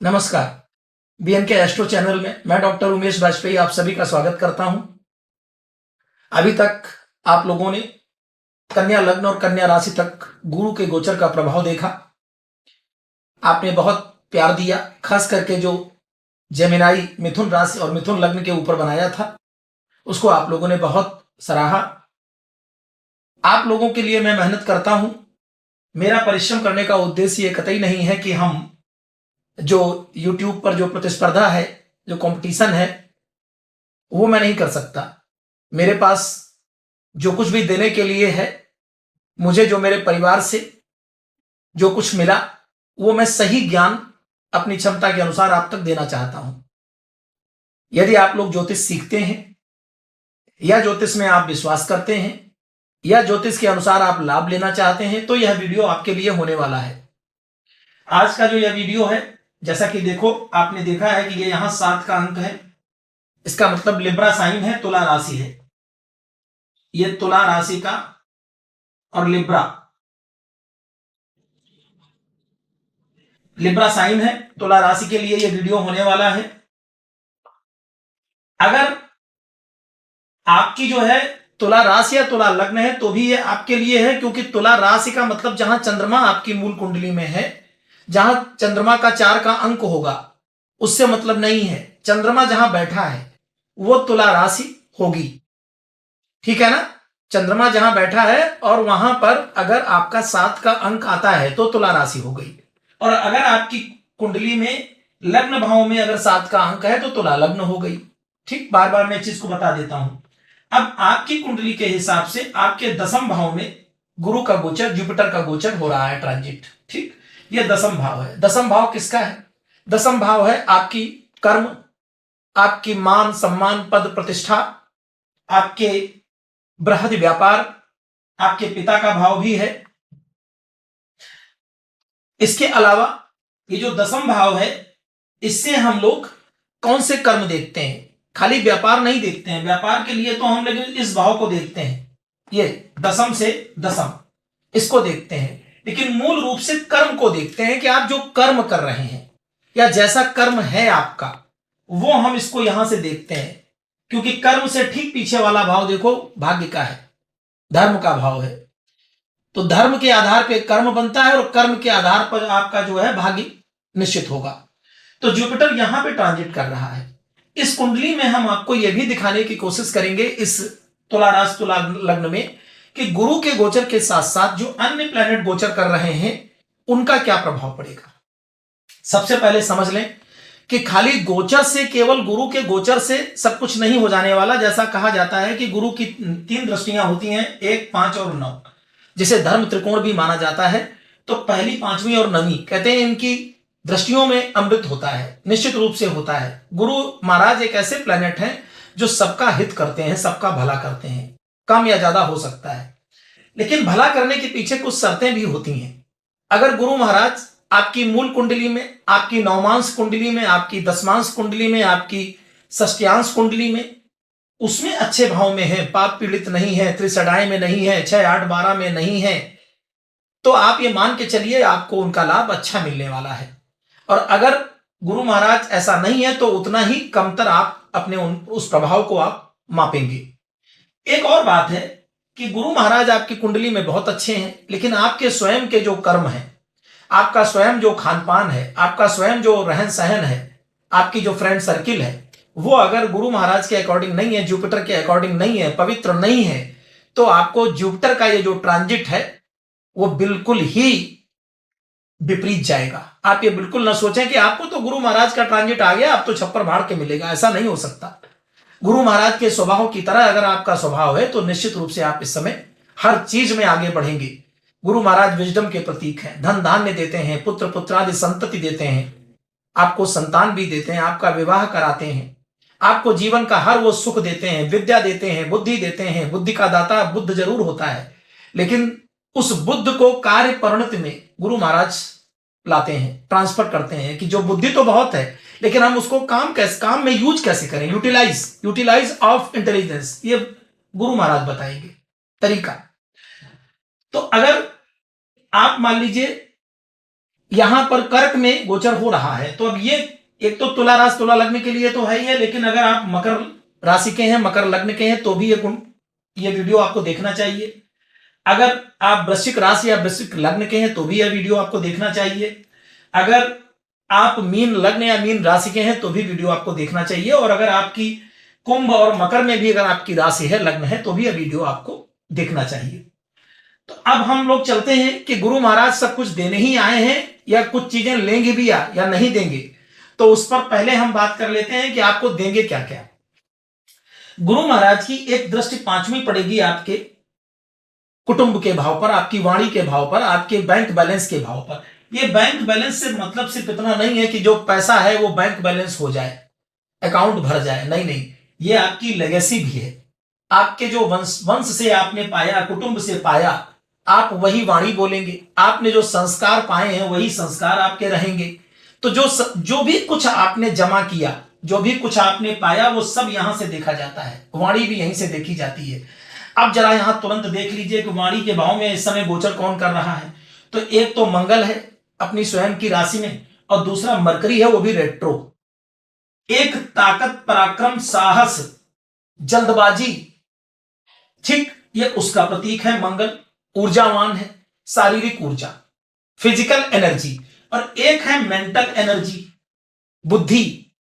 नमस्कार। BNK astro channel में मैं डॉक्टर उमेश वाजपेयी आप सभी का स्वागत करता हूं। अभी तक आप लोगों ने कन्या लग्न और कन्या राशि तक गुरु के गोचर का प्रभाव देखा। आपने बहुत प्यार दिया, खास करके जो जेमिनाई मिथुन राशि और मिथुन लग्न के ऊपर बनाया था उसको आप लोगों ने बहुत सराहा। आप लोगों के लिए मैं मेहनत करता हूं। मेरा परिश्रम करने का उद्देश्य ये कतई नहीं है कि हम जो YouTube पर जो प्रतिस्पर्धा है, जो कंपटीशन है, वो मैं नहीं कर सकता। मेरे पास जो कुछ भी देने के लिए है, मुझे जो मेरे परिवार से जो कुछ मिला वो मैं सही ज्ञान अपनी क्षमता के अनुसार आप तक देना चाहता हूं। यदि आप लोग ज्योतिष सीखते हैं या ज्योतिष में आप विश्वास करते हैं या ज्योतिष के अनुसार आप लाभ लेना चाहते हैं तो यह वीडियो आपके लिए होने वाला है। आज का जो यह वीडियो है, जैसा कि देखो, आपने देखा है कि ये यहां 7 का अंक है। इसका मतलब लिब्रा साइन है, तुला राशि है। ये तुला राशि का और लिब्रा साइन है। तुला राशि के लिए ये वीडियो होने वाला है। अगर आपकी जो है तुला राशि या तुला लग्न है तो भी ये आपके लिए है, क्योंकि तुला राशि का मतलब जहां चंद्रमा आपकी मूल कुंडली में है, जहां चंद्रमा का 4 का अंक होगा, उससे मतलब नहीं है। चंद्रमा जहां बैठा है वो तुला राशि होगी, ठीक है ना। चंद्रमा जहां बैठा है और वहां पर अगर आपका 7 का अंक आता है तो तुला राशि हो गई। और अगर आपकी कुंडली में लग्न भाव में अगर 7 का अंक है तो तुला लग्न हो गई। ठीक, बार बार मैं इस चीज को बता देता हूं। अब आपकी कुंडली के हिसाब से आपके 10वें भाव में गुरु का गोचर, जुपिटर का गोचर हो रहा है, ट्रांजिट। ठीक, ये 10वां भाव है। 10वां भाव किसका है? 10वां भाव है आपकी कर्म, आपकी मान सम्मान पद प्रतिष्ठा, आपके बृहद व्यापार, आपके पिता का भाव भी है। इसके अलावा ये जो 10वां भाव है, इससे हम लोग कौन से कर्म देखते हैं? खाली व्यापार नहीं देखते हैं। व्यापार के लिए तो हम लोग इस भाव को देखते हैं, ये 10 से 10 इसको देखते हैं, लेकिन मूल रूप से कर्म को देखते हैं कि आप जो कर्म कर रहे हैं या जैसा कर्म है आपका, वो हम इसको यहां से देखते हैं। क्योंकि कर्म से ठीक पीछे वाला भाव देखो, भाग्य का है, धर्म का भाव है। तो धर्म के आधार पर कर्म बनता है और कर्म के आधार पर आपका जो है भाग्य निश्चित होगा। तो जुपिटर यहां पे ट्रांजिट कर रहा है। इस कुंडली में हम आपको यह भी दिखाने की कोशिश करेंगे इस तुला राशि तुला लग्न में कि गुरु के गोचर के साथ साथ जो अन्य प्लैनेट गोचर कर रहे हैं उनका क्या प्रभाव पड़ेगा। सबसे पहले समझ लें कि खाली गोचर से, केवल गुरु के गोचर से सब कुछ नहीं हो जाने वाला। जैसा कहा जाता है कि गुरु की 3 दृष्टियां होती हैं, 1, 5 और 9, जिसे धर्म त्रिकोण भी माना जाता है। तो पहली, 5वीं और 9वीं कहते हैं इनकी दृष्टियों में अमृत होता है, निश्चित रूप से होता है। गुरु महाराज एक ऐसे प्लैनेट हैं जो सबका हित करते हैं, सबका भला करते हैं। कम या ज्यादा हो सकता है, लेकिन भला करने के पीछे कुछ शर्तें भी होती हैं। अगर गुरु महाराज आपकी मूल कुंडली में, आपकी नवमांश कुंडली में, आपकी दशमांश कुंडली में, आपकी षष्ठ्यांश कुंडली में, उसमें अच्छे भाव में है, पाप पीड़ित नहीं है, त्रिसडाय में नहीं है, 6, 8, 12 में नहीं है, तो आप ये मान के चलिए आपको उनका लाभ अच्छा मिलने वाला है। और अगर गुरु महाराज ऐसा नहीं है तो उतना ही कमतर आप अपने उस प्रभाव को आप मापेंगे। एक और बात है कि गुरु महाराज आपकी कुंडली में बहुत अच्छे हैं, लेकिन आपके स्वयं के जो कर्म है, आपका स्वयं जो खान पान है, आपका स्वयं जो रहन सहन है, आपकी जो फ्रेंड सर्किल है, वो अगर गुरु महाराज के अकॉर्डिंग नहीं है, जुपिटर के अकॉर्डिंग नहीं है, पवित्र नहीं है, तो आपको जुपिटर का ये जो ट्रांजिट है वो बिल्कुल ही विपरीत जाएगा। आप ये बिल्कुल ना सोचें कि आपको तो गुरु महाराज का ट्रांजिट आ गया, आप तो छप्पर फाड़ के मिलेगा। ऐसा नहीं हो सकता। गुरु महाराज के स्वभाव की तरह अगर आपका स्वभाव है तो निश्चित रूप से आप इस समय हर चीज में आगे बढ़ेंगे। गुरु महाराज विजडम के प्रतीक हैं, धन धान्य देते हैं, पुत्र पुत्रादि संतति देते हैं, आपको संतान भी देते हैं, आपका विवाह कराते हैं, आपको जीवन का हर वो सुख देते हैं, विद्या देते हैं, बुद्धि देते हैं। बुद्धि का दाता बुद्ध जरूर होता है, लेकिन उस बुद्ध को कार्य परिणति में गुरु महाराज लाते हैं, ट्रांसफर करते हैं कि जो बुद्धि तो बहुत है लेकिन हम उसको काम में यूज कैसे करें, यूटिलाइज ऑफ इंटेलिजेंस, ये गुरु महाराज बताएंगे तरीका। तो अगर आप मान लीजिए यहां पर कर्क में गोचर हो रहा है। तो अब ये एक तो तुला राशि तुला लग्न के लिए तो है ही है, लेकिन अगर आप मकर राशि के हैं, मकर लग्न के हैं, तो भी ये वीडियो आपको देखना चाहिए। अगर आप वृश्चिक राशि या वृश्चिक लग्न के हैं तो भी यह वीडियो आपको देखना चाहिए। अगर आप मीन लग्न या मीन राशि के हैं तो भी वीडियो आपको देखना चाहिए। और अगर आपकी कुंभ और मकर में भी अगर आपकी राशि है, लग्न है, तो भी यह वीडियो आपको देखना चाहिए। तो अब हम लोग चलते हैं कि गुरु महाराज सब कुछ देने ही आए हैं या कुछ चीजें लेंगे भी या नहीं देंगे। तो उस पर पहले हम बात कर लेते हैं कि आपको देंगे क्या क्या। गुरु महाराज की एक दृष्टि पांचवी पड़ेगी आपके कुटुंब के भाव पर, आपकी वाणी के भाव पर, आपके बैंक बैलेंस के भाव पर। ये बैंक बैलेंस से मतलब सिर्फ इतना नहीं है कि जो पैसा है वो बैंक बैलेंस हो जाए, अकाउंट भर जाए, नहीं नहीं, ये आपकी लेगेसी भी है। आपके जो वंश से आपने पाया, कुटुंब से पाया, आप वही वाणी बोलेंगे। आपने जो संस्कार पाए हैं वही संस्कार आपके रहेंगे। तो जो भी कुछ आपने जमा किया, जो भी कुछ आपने पाया, वो सब यहां से देखा जाता है। वाणी भी यहीं से देखी जाती है। अब जरा यहां तुरंत देख लीजिए कि वाणी के भाव में इस समय गोचर कौन कर रहा है। तो एक तो मंगल है अपनी स्वयं की राशि में, और दूसरा मरकरी है, वो भी रेट्रो। एक ताकत, पराक्रम, साहस, जल्दबाजी, ठीक, ये उसका प्रतीक है मंगल। ऊर्जावान है, शारीरिक ऊर्जा, फिजिकल एनर्जी। और एक है मेंटल एनर्जी, बुद्धि,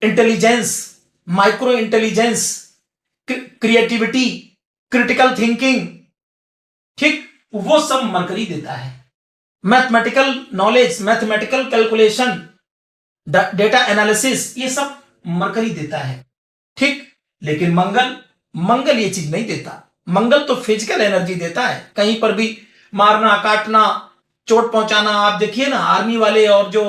intelligence, micro intelligence, creativity, critical thinking, ठीक, वो सब मरकरी देता है। Mathematical knowledge, mathematical calculation, data analysis, ये सब मरकरी देता है, ठीक। लेकिन मंगल ये चीज नहीं देता। मंगल तो फिजिकल एनर्जी देता है। कहीं पर भी मारना, काटना, चोट पहुंचाना। आप देखिए ना, आर्मी वाले और जो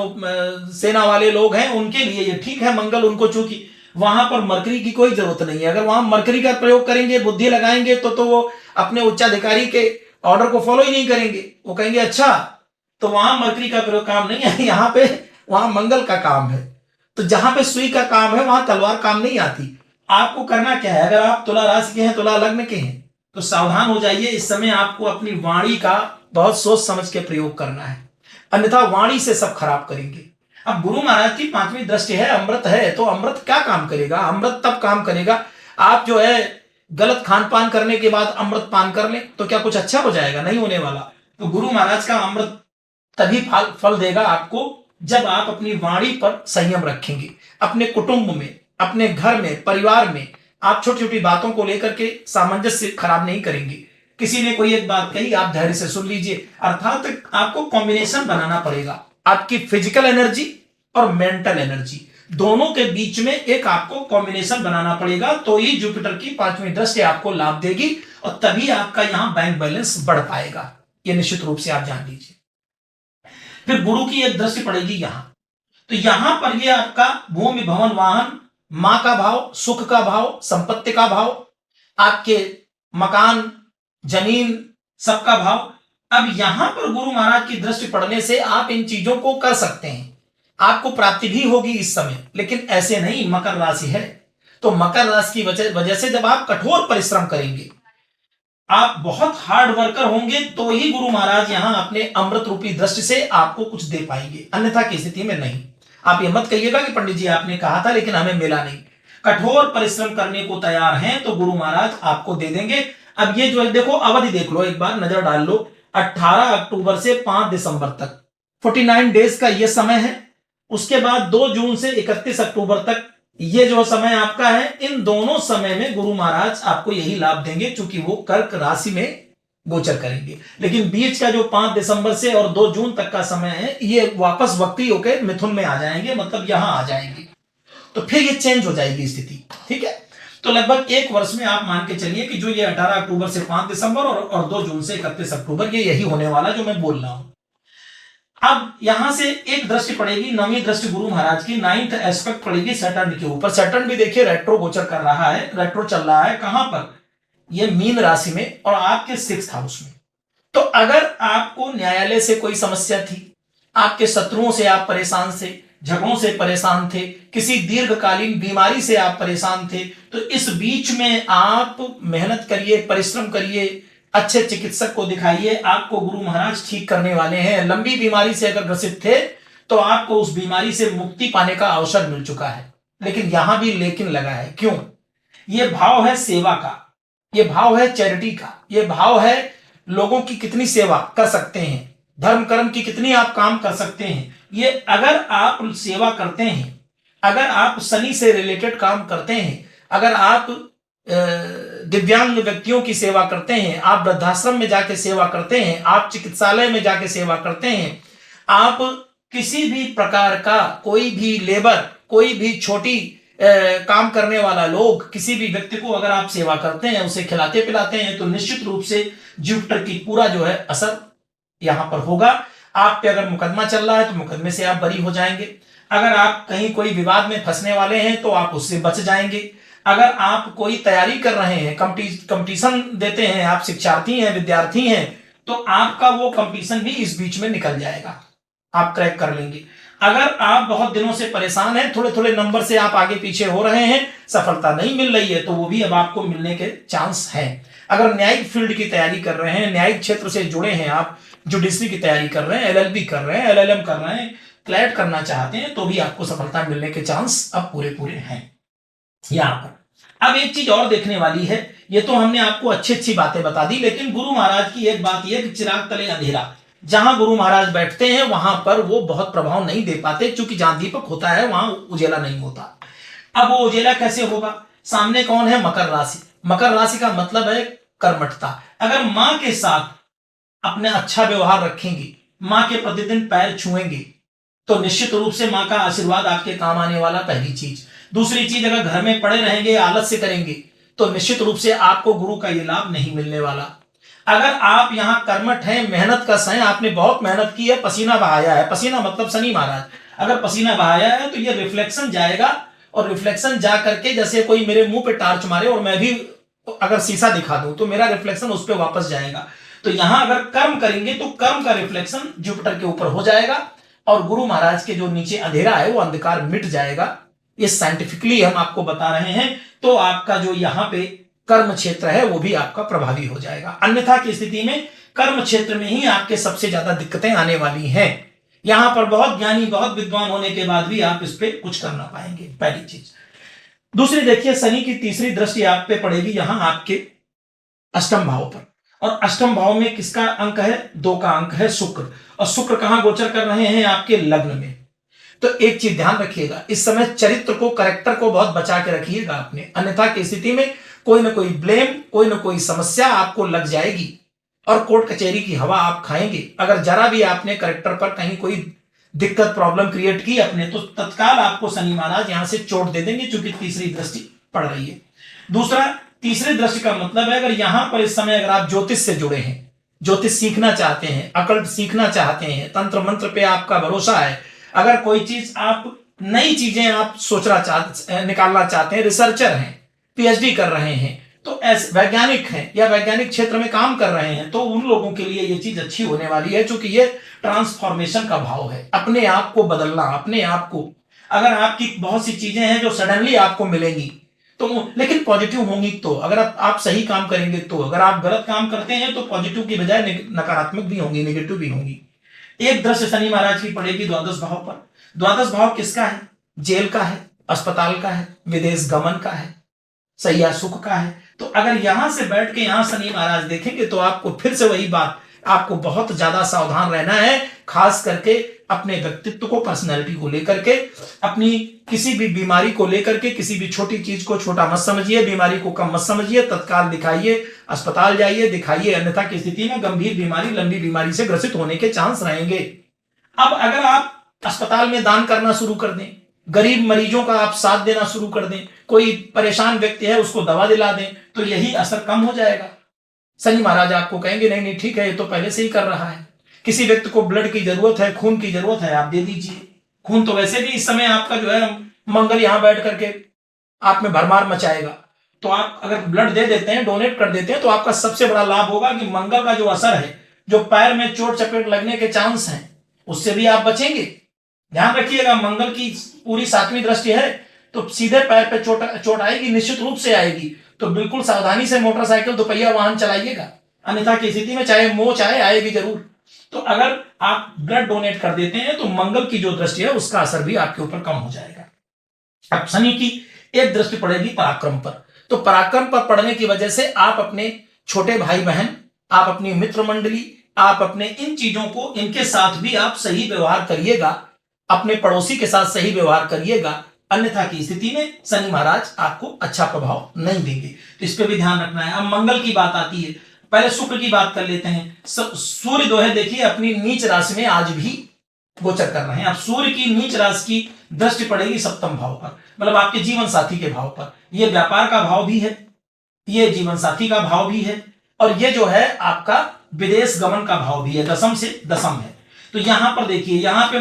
सेना वाले लोग हैं उनके लिए ये ठीक है मंगल, उनको चूंकि वहां पर मरकरी की कोई जरूरत नहीं है। अगर वहां मरकरी का प्रयोग करेंगे, बुद्धि लगाएंगे, तो वो अपने उच्चाधिकारी के ऑर्डर को फॉलो ही नहीं करेंगे। वो कहेंगे अच्छा, तो वहां मरकरी का प्रयोग काम नहीं है, यहाँ पे वहां मंगल का काम है। तो जहां पे सुई का काम है वहां तलवार काम नहीं आती। आपको करना क्या है, अगर आप तुला राशि के हैं, तुला लग्न के हैं, तो सावधान हो जाइए। इस समय आपको अपनी वाणी का बहुत सोच समझ के प्रयोग करना है, अन्यथा वाणी से सब खराब करेंगे। अब गुरु महाराज की पांचवी दृष्टि है, अमृत है, तो अमृत क्या काम करेगा? अमृत तब काम करेगा आप जो है गलत खान पान करने के बाद अमृत पान कर लें तो क्या कुछ अच्छा हो जाएगा? नहीं होने वाला। तो गुरु महाराज का अमृत तभी फल देगा आपको जब आप अपनी वाणी पर संयम रखेंगे। अपने कुटुंब में, अपने घर में, परिवार में आप छोटी छोटी बातों को लेकर के सामंजस्य खराब नहीं करेंगे। किसी ने कोई एक बात कही, आप धैर्य से सुन लीजिए। अर्थात आपको कॉम्बिनेशन बनाना पड़ेगा, आपकी फिजिकल एनर्जी और मेंटल एनर्जी दोनों के बीच में एक आपको कॉम्बिनेशन बनाना पड़ेगा। तो ही जुपिटर की पांचवी दृष्टि आपको लाभ देगी और तभी आपका यहां बैंक बैलेंस बढ़ पाएगा। यह निश्चित रूप से आप जान लीजिए। फिर गुरु की एक दृष्टि पड़ेगी यहां, तो यहां पर यह आपका भूमि, भवन, वाहन, मां का भाव, सुख का भाव, संपत्ति का भाव, आपके मकान, जमीन, सबका भाव। अब यहां पर गुरु महाराज की दृष्टि पड़ने से आप इन चीजों को कर सकते हैं, आपको प्राप्ति भी होगी इस समय। लेकिन ऐसे नहीं, मकर राशि है तो मकर राशि की वजह से जब आप कठोर परिश्रम करेंगे, आप बहुत हार्ड वर्कर होंगे, तो ही गुरु महाराज यहां अपने अमृत रूपी दृष्टि से आपको कुछ दे पाएंगे, अन्यथा की स्थिति में नहीं। आप ये मत कहिएगा कि पंडित जी आपने कहा था लेकिन हमें मिला नहीं। कठोर परिश्रम करने को तैयार हैं तो गुरु महाराज आपको दे देंगे। अब ये जो है देखो, अवधि देख लो, एक बार नजर डाल लो, 18 अक्टूबर से 5 दिसंबर तक 49 डेज का ये समय है। उसके बाद 2 जून से 31 अक्टूबर तक ये जो समय आपका है। इन दोनों समय में गुरु महाराज आपको यही लाभ देंगे, क्योंकि वो कर्क राशि में गोचर करेंगे। लेकिन बीच का जो 5 दिसंबर से और 2 जून तक का समय है, ये वापस वक्री होकर मिथुन में आ जाएंगे, मतलब यहां आ जाएंगे। तो फिर ये चेंज हो जाएगी स्थिति, ठीक है। तो लगभग 1 वर्ष में आप मान के चलिए कि जो ये 18 अक्टूबर से 5 दिसंबर और 2 जून से 31 अक्टूबर, ये यही होने वाला जो मैं बोल रहा हूं। अब यहां से एक दृष्टि पड़ेगी, नवीं दृष्टि गुरु महाराज की, 9th एस्पेक्ट पड़ेगी सैटर्न के ऊपर। सैटर्न भी देखिए रेट्रो गोचर कर रहा है, रेट्रो चल रहा है कहां पर? ये मीन राशि में और आपके 6th हाउस में। तो अगर आपको न्यायालय से कोई समस्या थी, आपके शत्रुओं से आप परेशान थे, झगड़ों से परेशान थे, किसी दीर्घकालीन बीमारी से आप परेशान थे, तो इस बीच में आप मेहनत करिए, परिश्रम करिए, अच्छे चिकित्सक को दिखाइए, आपको गुरु महाराज ठीक करने वाले हैं। लंबी बीमारी से अगर ग्रसित थे तो आपको उस बीमारी से मुक्ति पाने का अवसर मिल चुका है। लेकिन यहां भी लेकिन लगा है, क्यों? ये भाव है सेवा का, ये भाव है चैरिटी का, ये भाव है लोगों की कितनी सेवा कर सकते हैं, धर्म कर्म की कितनी आप काम कर सकते हैं। ये अगर आप सेवा करते हैं, अगर आप शनि से रिलेटेड काम करते हैं, अगर आप दिव्यांग व्यक्तियों की सेवा करते हैं, आप वृद्धाश्रम में जाके सेवा करते हैं, आप चिकित्सालय में जाके सेवा करते हैं, आप किसी भी प्रकार का कोई भी लेबर, कोई भी छोटी काम करने वाला लोग, किसी भी व्यक्ति को अगर आप सेवा करते हैं, उसे खिलाते पिलाते हैं, तो निश्चित रूप से जुपिटर की पूरा जो है असर यहां पर होगा। आप पे अगर मुकदमा चल रहा है तो मुकदमे से आप बरी हो जाएंगे। अगर आप कहीं कोई विवाद में फंसने वाले हैं तो आप उससे बच जाएंगे। अगर आप कोई तैयारी कर रहे हैं, कंपटीशन देते हैं, आप शिक्षार्थी हैं, विद्यार्थी हैं, तो आपका वो कंपटीशन भी इस बीच में निकल जाएगा, आप क्रैक कर लेंगे। अगर आप बहुत दिनों से परेशान हैं, थोड़े थोड़े नंबर से आप आगे पीछे हो रहे हैं, सफलता नहीं मिल रही है, तो वो भी अब आपको मिलने के चांस हैं। अगर न्यायिक फील्ड की तैयारी कर रहे हैं, न्यायिक क्षेत्र से जुड़े हैं, आप जुडिशरी की तैयारी कर रहे हैं, एलएलबी कर रहे हैं, एलएलएम कर रहे हैं, क्लैट करना चाहते हैं, तो भी आपको सफलता मिलने के चांस अब पूरे पूरे हैं। यहां पर अब एक चीज और देखने वाली है, ये तो हमने आपको अच्छी अच्छी बातें बता दी, लेकिन गुरु महाराज की एक बात यह कि चिराग तले अंधेरा, जहां गुरु महाराज बैठते हैं वहां पर वो बहुत प्रभाव नहीं दे पाते, क्योंकि जहां दीपक होता है वहां उजेला नहीं होता। अब वो उजेला कैसे होगा? सामने कौन है? मकर राशि। मकर राशि का मतलब है कर्मठता। अगर मां के साथ अपने अच्छा व्यवहार रखेंगे, मां के प्रतिदिन पैर छुएंगे, तो निश्चित रूप से मां का आशीर्वाद आपके काम आने वाला, पहली चीज। दूसरी चीज, अगर घर में पड़े रहेंगे, आलस्य करेंगे, तो निश्चित रूप से आपको गुरु का ये लाभ नहीं मिलने वाला। अगर आप यहां कर्मठ हैं, मेहनत कश हैं, आपने बहुत मेहनत की है, पसीना बहाया है, पसीना मतलब शनि महाराज, अगर पसीना बहाया है तो ये रिफ्लेक्शन जाएगा, और रिफ्लेक्शन जा करके, जैसे कोई मेरे मुंह पे टार्च मारे और मैं भी अगर शीशा दिखा दूं तो मेरा रिफ्लेक्शन उस पर वापस जाएगा। तो यहां अगर कर्म करेंगे तो कर्म का रिफ्लेक्शन जुपिटर के ऊपर हो जाएगा, और गुरु महाराज के जो नीचे अंधेरा है वो अंधकार मिट जाएगा। ये साइंटिफिकली हम आपको बता रहे हैं। तो आपका जो यहां पे कर्म क्षेत्र है वो भी आपका प्रभावी हो जाएगा। अन्यथा की स्थिति में कर्म क्षेत्र में ही आपके सबसे ज्यादा दिक्कतें आने वाली हैं। यहां पर बहुत ज्ञानी, बहुत विद्वान होने के बाद भी आप इस पे कुछ कर ना पाएंगे, पहली चीज। दूसरी, देखिए शनि की तीसरी दृष्टि आप पे पड़ेगी यहां आपके अष्टम भाव पर, और अष्टम भाव में किसका अंक है? 2 का अंक है शुक्र, और शुक्र कहां गोचर कर रहे हैं? आपके लग्न में। तो एक चीज ध्यान रखिएगा, इस समय चरित्र को, कैरेक्टर को बहुत बचा के रखिएगा आपने, अन्यथा की स्थिति में कोई ना कोई ब्लेम, कोई ना कोई समस्या आपको लग जाएगी, और कोर्ट कचहरी की हवा आप खाएंगे। अगर जरा भी आपने कैरेक्टर पर कहीं कोई दिक्कत, प्रॉब्लम क्रिएट की अपने, तो तत्काल आपको शनि महाराज यहां से चोट दे देंगे, क्योंकि तीसरी दृष्टि पड़ रही है। दूसरा, तीसरी दृष्टि का मतलब है, अगर यहां पर इस समय अगर आप ज्योतिष से जुड़े हैं, ज्योतिष सीखना चाहते हैं, अकल्ट सीखना चाहते हैं, तंत्र मंत्र पे आपका भरोसा है, अगर कोई चीज आप, नई चीजें आप निकालना चाहते हैं, रिसर्चर हैं, पीएचडी कर रहे हैं, तो ऐसे वैज्ञानिक हैं या वैज्ञानिक क्षेत्र में काम कर रहे हैं, तो उन लोगों के लिए ये चीज अच्छी होने वाली है, क्योंकि ये ट्रांसफॉर्मेशन का भाव है, अपने आप को बदलना, अपने आप को। अगर आपकी बहुत सी चीजें हैं जो सडनली आपको मिलेंगी, तो लेकिन पॉजिटिव होंगी, तो अगर आप सही काम करेंगे, तो अगर आप गलत काम करते हैं तो पॉजिटिव की बजाय नकारात्मक भी होंगी, नेगेटिव भी होंगी। एक दृष्टि शनि महाराज की पड़ेगी द्वादश भाव पर। द्वादश भाव किसका है? जेल का है, अस्पताल का है, विदेश गमन का है, सैया सुख का है। तो अगर यहां से बैठ के यहां शनि महाराज देखेंगे, तो आपको फिर से वही बात, आपको बहुत ज्यादा सावधान रहना है, खास करके अपने व्यक्तित्व को, पर्सनैलिटी को लेकर के, अपनी किसी भी बीमारी को लेकर के, किसी भी छोटी चीज को छोटा मत समझिए, बीमारी को कम मत समझिए, तत्काल दिखाइए, अस्पताल जाइए, दिखाइए, अन्यथा की स्थिति में गंभीर बीमारी, लंबी बीमारी से ग्रसित होने के चांस रहेंगे। अब अगर आप अस्पताल में दान करना शुरू कर दें, गरीब मरीजों का आप साथ देना शुरू कर दें, कोई परेशान व्यक्ति है उसको दवा दिला दें, तो यही असर कम हो जाएगा। शनि महाराज आपको कहेंगे नहीं नहीं ठीक है, ये तो पहले से ही कर रहा है। किसी व्यक्ति को ब्लड की जरूरत है, खून की जरूरत है, आप दे दीजिए। खून तो वैसे भी इस समय आपका जो है मंगल यहां बैठ करके आप में भरमार मचाएगा, तो आप अगर ब्लड दे देते हैं, डोनेट कर देते हैं, तो आपका सबसे बड़ा लाभ होगा कि मंगल का जो असर है, जो पैर में चोट चपेट लगने के चांस हैं, उससे भी आप बचेंगे। ध्यान रखिएगा, मंगल की पूरी 7वीं दृष्टि है, तो सीधे पैर पे चोट आएगी, निश्चित रूप से आएगी, तो बिल्कुल सावधानी से मोटरसाइकिल, दोपहिया वाहन चलाइएगा। अन्यथा की स्थिति में चाहे मोह चाहे आएगी जरूर। तो अगर आप ब्लड डोनेट कर देते हैं तो मंगल की जो दृष्टि है उसका असर भी आपके ऊपर कम हो जाएगा। अब शनि की एक दृष्टि पड़ेगी पराक्रम पर, तो पराक्रम पर पड़ने की वजह से आप अपने छोटे भाई बहन, आप अपनी मित्र मंडली, आप अपने इन चीजों को, इनके साथ भी आप सही व्यवहार करिएगा, अपने पड़ोसी के साथ सही व्यवहार करिएगा, अन्यथा की स्थिति में शनि महाराज आपको अच्छा प्रभाव नहीं देंगे। तो इस पर भी ध्यान रखना है। अब मंगल की बात आती है, पहले शुक्र की बात कर लेते हैं। सूर्य जो है देखिए अपनी नीच राशि में आज भी गोचर कर रहे हैं। अब सूर्य की नीच राशि की दृष्टि पड़ेगी सप्तम भाव पर, मतलब आपके जीवन साथी के भाव पर। यह व्यापार का भाव भी है, ये जीवन साथी का भाव भी है, और ये जो है आपका विदेश गमन का भाव भी है, दशम से दशम है। तो यहां पर देखिए, यहां पे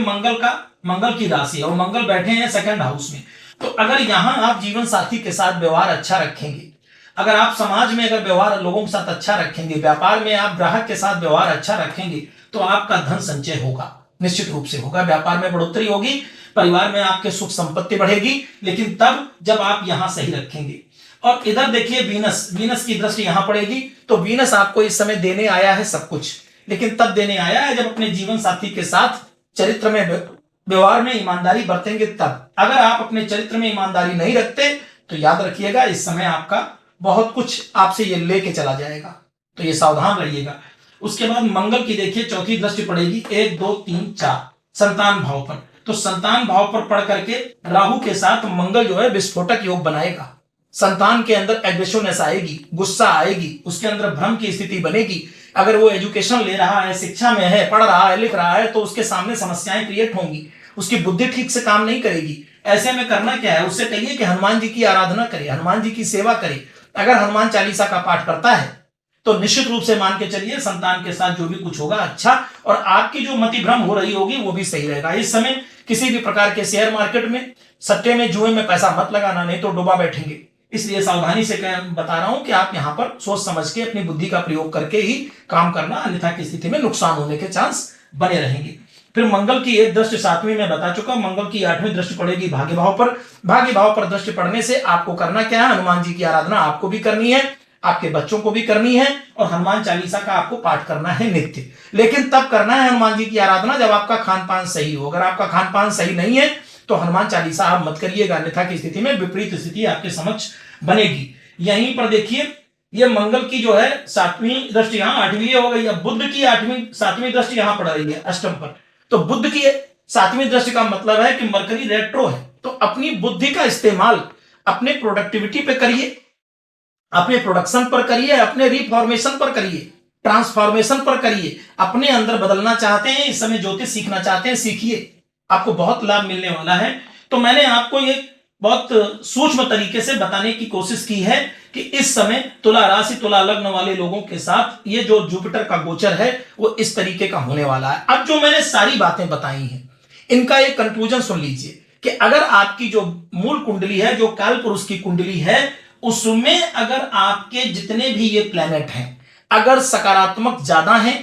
मंगल की राशि है और मंगल बैठे हैं सेकंड हाउस में। तो अगर यहां आप जीवन साथी के साथ व्यवहार अच्छा रखेंगे, अगर आप समाज में अगर व्यवहार लोगों के साथ अच्छा रखेंगे, व्यापार में आप ग्राहक के साथ व्यवहार अच्छा रखेंगे, तो आपका धन संचय होगा, निश्चित रूप से होगा। व्यापार में बढ़ोतरी होगी, परिवार में आपके सुख संपत्ति बढ़ेगी, लेकिन तब जब आप यहां सही रखेंगे। और इधर देखिए वीनस की दृष्टि यहां पड़ेगी, तो वीनस आपको इस समय देने आया है सब कुछ, लेकिन तब देने आया है जब अपने जीवन साथी के साथ चरित्र में व्यवहार में ईमानदारी बरतेंगे तब। अगर आप अपने चरित्र में ईमानदारी नहीं रखते तो याद रखिएगा इस समय आपका बहुत कुछ आपसे ये लेके चला जाएगा, तो ये सावधान रहिएगा। उसके बाद मंगल की देखिए चौथी दृष्टि पड़ेगी 1 2 3 4 संतान भाव पर। तो संतान भाव पर पढ़ करके राहु के साथ मंगल जो है विस्फोटक योग बनाएगा। संतान के अंदर एग्रेसिवनेस आएगी, गुस्सा आएगी, उसके अंदर भ्रम की स्थिति बनेगी। अगर वो एजुकेशन ले रहा है, शिक्षा में है, पढ़ रहा है, लिख रहा है, तो उसके सामने समस्याएं क्रिएट होंगी, उसकी बुद्धि ठीक से काम नहीं करेगी। ऐसे में करना क्या है, उससे कहिए कि हनुमान जी की आराधना करे, हनुमान जी की सेवा करे। अगर हनुमान चालीसा का पाठ करता है तो निश्चित रूप से मान के चलिए संतान के साथ जो भी कुछ होगा अच्छा, और आपकी जो मति भ्रम हो रही होगी वो भी सही रहेगा। इस समय किसी भी प्रकार के शेयर मार्केट में, सट्टे में, जुए में पैसा मत लगाना, नहीं तो डूबा बैठेंगे। इसलिए सावधानी से बता रहा हूं कि आप यहां पर सोच समझ के अपनी बुद्धि का प्रयोग करके ही काम करना, अन्यथा की स्थिति में नुकसान होने के चांस बने रहेंगे। फिर मंगल की एक दृष्टि सातवीं में बता चुका, मंगल की 8वीं दृष्टि पड़ेगी भाग्य भाव पर। भाग्य भाव पर दृष्टि पड़ने से आपको करना क्या है, हनुमान जी की आराधना आपको भी करनी है, आपके बच्चों को भी करनी है, और हनुमान चालीसा का आपको पाठ करना है नित्य। लेकिन तब करना है हनुमान जी की आराधना जब आपका खान पान सही हो। अगर आपका खान पान सही नहीं है तो हनुमान चालीसा आप मत करिएगा, अन्यथा की स्थिति में विपरीत स्थिति आपके समक्ष बनेगी। यहीं पर देखिए ये मंगल की जो है 7वीं दृष्टि यहां 8वीं हो गई। अब बुध की 7वीं दृष्टि यहां पड़ रही है अष्टम पर। तो बुध की 7वीं दृष्टि का मतलब है कि मरकरी रेट्रो है, तो अपनी बुद्धि का इस्तेमाल अपने प्रोडक्टिविटी पे करिए, अपने प्रोडक्शन पर करिए, अपने रिफॉर्मेशन पर करिए, ट्रांसफॉर्मेशन पर करिए। अपने अंदर बदलना चाहते हैं, इस समय ज्योतिष सीखना चाहते हैं, सीखिए, आपको बहुत लाभ मिलने वाला है। तो मैंने आपको ये बहुत सूक्ष्म तरीके से बताने की कोशिश की है कि इस समय तुला राशि, तुला लग्न वाले लोगों के साथ ये जो जुपिटर का गोचर है वो इस तरीके का होने वाला है। अब जो मैंने सारी बातें बताई हैं इनका एक कंक्लूजन सुन लीजिए कि अगर आपकी जो मूल कुंडली है, जो काल पुरुष की कुंडली है, उसमें अगर आपके जितने भी ये प्लैनेट हैं अगर सकारात्मक ज्यादा हैं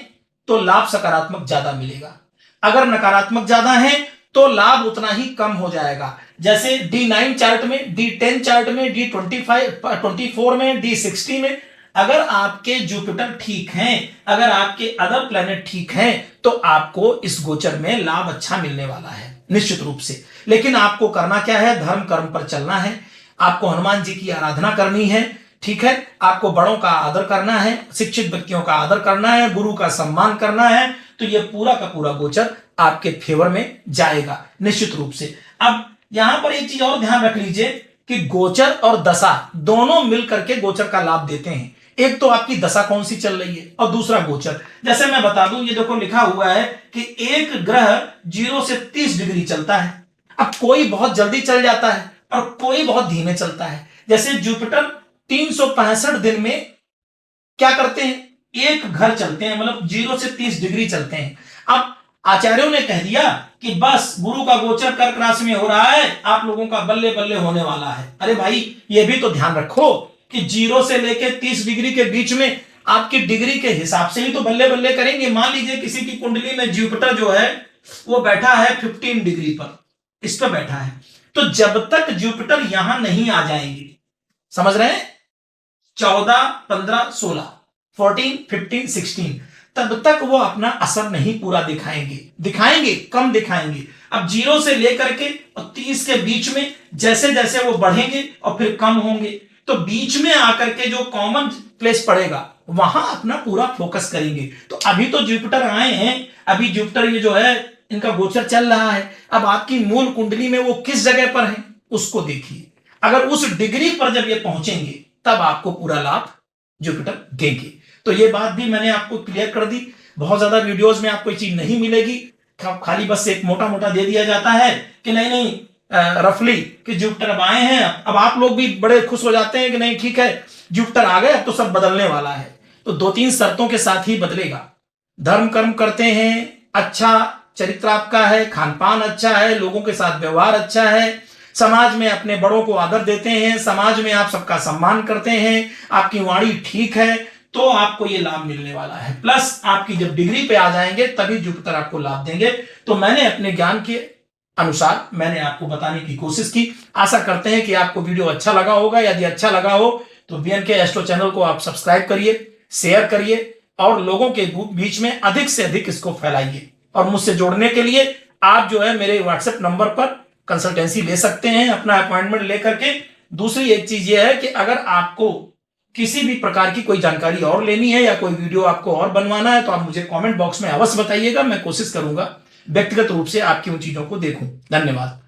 तो लाभ सकारात्मक ज्यादा मिलेगा, अगर नकारात्मक ज्यादा है तो लाभ उतना ही कम हो जाएगा। जैसे D9 चार्ट में, D10 चार्ट में, D24 में, D60 में अगर आपके जुपिटर ठीक हैं, अगर आपके अदर प्लैनेट ठीक हैं, तो आपको इस गोचर में लाभ अच्छा मिलने वाला है निश्चित रूप से। लेकिन आपको करना क्या है, धर्म कर्म पर चलना है, आपको हनुमान जी की आराधना करनी है, ठीक है, आपको बड़ों का आदर करना है, शिक्षित व्यक्तियों का आदर करना है, गुरु का सम्मान करना है, तो यह पूरा का पूरा गोचर आपके फेवर में जाएगा निश्चित रूप से। अब यहां पर एक चीज और ध्यान रख लीजिए कि गोचर और दशा दोनों मिलकर के गोचर का लाभ देते हैं। एक तो आपकी दशा कौन सी चल रही है और दूसरा गोचर। जैसे मैं बता दूं, ये देखो लिखा हुआ है कि एक ग्रह 0 से 30 डिग्री चलता है। अब कोई बहुत जल्दी चल जाता है और कोई बहुत धीमे चलता है। जैसे जुपिटर 365 दिन में क्या करते हैं, एक घर चलते हैं, मतलब 0 से 30 डिग्री चलते हैं। अब आचार्यों ने कह दिया कि बस गुरु का गोचर कर्क राशि में हो रहा है, आप लोगों का बल्ले बल्ले होने वाला है। अरे भाई ये भी तो ध्यान रखो कि 0 से लेके 30 डिग्री के बीच में आपकी डिग्री के हिसाब से ही तो बल्ले बल्ले करेंगे। मान लीजिए किसी की कुंडली में जुपिटर जो है वो बैठा है 15 डिग्री पर, इस पर बैठा है, तो जब तक जुपिटर यहां नहीं आ जाएंगे, समझ रहे हैं, 14, 15, 16, 14, 15, 16, तब तक वो अपना असर नहीं पूरा दिखाएंगे कम दिखाएंगे। अब 0 से लेकर के और 30 के बीच में जैसे जैसे वो बढ़ेंगे और फिर कम होंगे, तो बीच में आकर के जो कॉमन प्लेस पड़ेगा वहां अपना पूरा फोकस करेंगे। तो अभी तो जुपिटर आए हैं, अभी जुपिटर ये जो है इनका गोचर चल रहा है। अब आपकी मूल कुंडली में वो किस जगह पर है उसको देखिए। अगर उस डिग्री पर जब ये पहुंचेंगे तब आपको पूरा लाभ जुपिटर देंगे। तो ये बात भी मैंने आपको क्लियर कर दी। बहुत ज्यादा वीडियोस में आपको ये चीज नहीं मिलेगी, खाली बस एक मोटा मोटा दे दिया जाता है कि नहीं रफली कि जुपिटर अब आए हैं। अब आप लोग भी बड़े खुश हो जाते हैं कि नहीं ठीक है जुपिटर आ गए, अब तो सब बदलने वाला है। तो 2-3 शर्तों के साथ ही बदलेगा। धर्म कर्म करते हैं, अच्छा चरित्र आपका है, खान पान अच्छा है, लोगों के साथ व्यवहार अच्छा है, समाज में अपने बड़ों को आदर देते हैं, समाज में आप सबका सम्मान करते हैं, आपकी वाणी ठीक है, तो आपको ये लाभ मिलने वाला है। प्लस आपकी जब डिग्री पे आ जाएंगे तभी जुपिटर आपको लाभ देंगे। तो मैंने अपने ज्ञान के अनुसार मैंने आपको बताने की कोशिश की। आशा करते हैं कि आपको वीडियो अच्छा लगा होगा। यदि अच्छा लगा हो तो बीएनके एस्ट्रो चैनल को आप सब्सक्राइब करिए, शेयर करिए और लोगों के बीच में अधिक से अधिक इसको फैलाइए। और मुझसे जोड़ने के लिए आप जो है मेरे व्हाट्सएप नंबर पर कंसल्टेंसी ले सकते हैं अपना अपॉइंटमेंट लेकर के। दूसरी एक चीज ये है कि अगर आपको किसी भी प्रकार की कोई जानकारी और लेनी है या कोई वीडियो आपको और बनवाना है तो आप मुझे कमेंट बॉक्स में अवश्य बताइएगा। मैं कोशिश करूंगा व्यक्तिगत रूप से आपकी उन चीजों को देखूं। धन्यवाद।